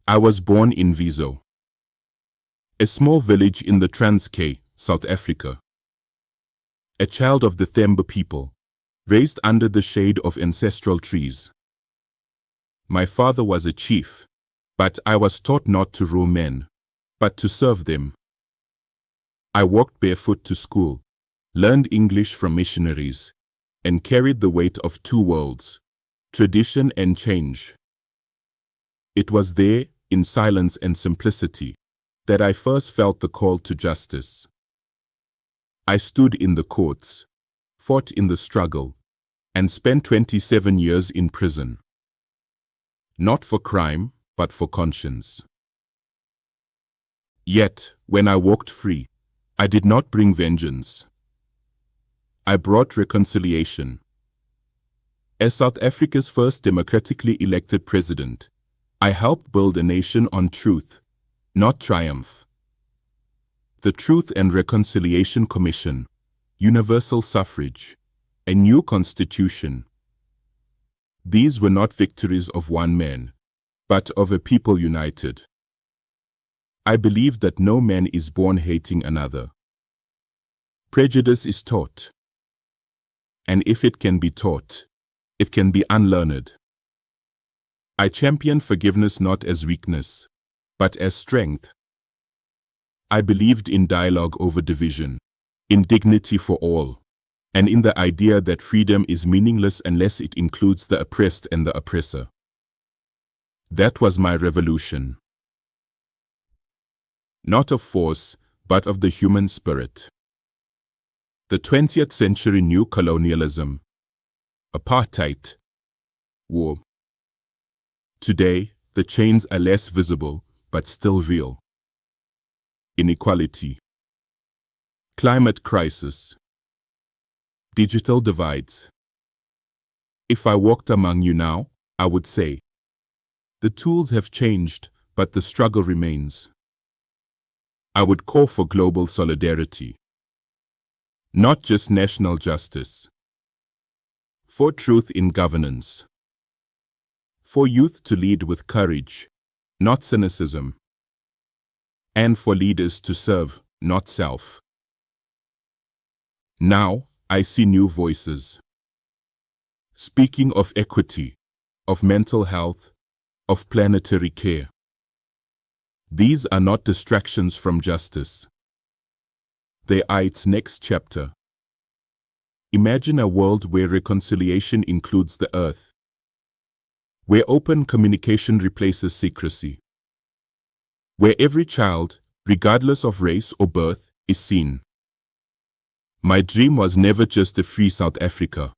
I was born in Viso, a small village in the Transkei, South Africa. A child of the Themba people, raised under the shade of ancestral trees. My father was a chief, but I was taught not to rule men, but to serve them. I walked barefoot to school, learned English from missionaries, and carried the weight of two worlds, tradition and change. It was there, in silence and simplicity, that I first felt the call to justice. I stood in the courts, fought in the struggle, and spent 27 years in prison. Not for crime, but for conscience. Yet, when I walked free, I did not bring vengeance. I brought reconciliation. As South Africa's first democratically elected president, I helped build a nation on truth, not triumph. The Truth and Reconciliation Commission, universal suffrage, a new constitution. These were not victories of one man, but of a people united. I believe that no man is born hating another. Prejudice is taught. And if it can be taught, it can be unlearned. I champion forgiveness not as weakness, but as strength. I believed in dialogue over division, in dignity for all, and in the idea that freedom is meaningless unless it includes the oppressed and the oppressor. That was my revolution. Not of force, but of the human spirit. The 20th century knew colonialism, apartheid, war. Today, the chains are less visible, but still real. Inequality, climate crisis, digital divides. If I walked among you now, I would say, the tools have changed, but the struggle remains. I would call for global solidarity, not just national justice, for truth in governance, for youth to lead with courage, not cynicism, and for leaders to serve, not self. Now, I see new voices, speaking of equity, of mental health, of planetary care. These are not distractions from justice. They are its next chapter. Imagine a world where reconciliation includes the earth, where open communication replaces secrecy, where every child, regardless of race or birth, is seen. My dream was never just a free South Africa.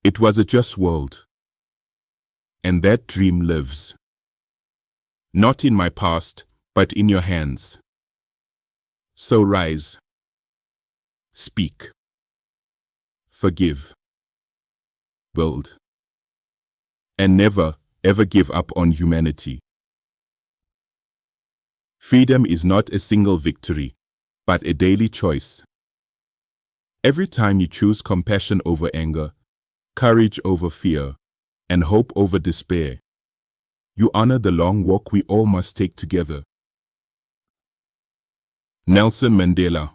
It was a just world. And that dream lives. Not in my past, but in your hands. So rise. Speak. Forgive. Build. And never, ever give up on humanity. Freedom is not a single victory, but a daily choice. Every time you choose compassion over anger, courage over fear, and hope over despair, you honor the long walk we all must take together. Nelson Mandela.